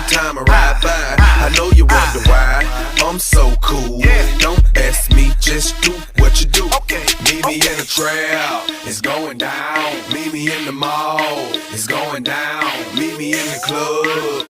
time I ride by. I know you wonder why I'm so cool. Don't ask me, just do what you do. Meet me in the trail, it's going down. Meet me in the mall, it's going down. Meet me in the club.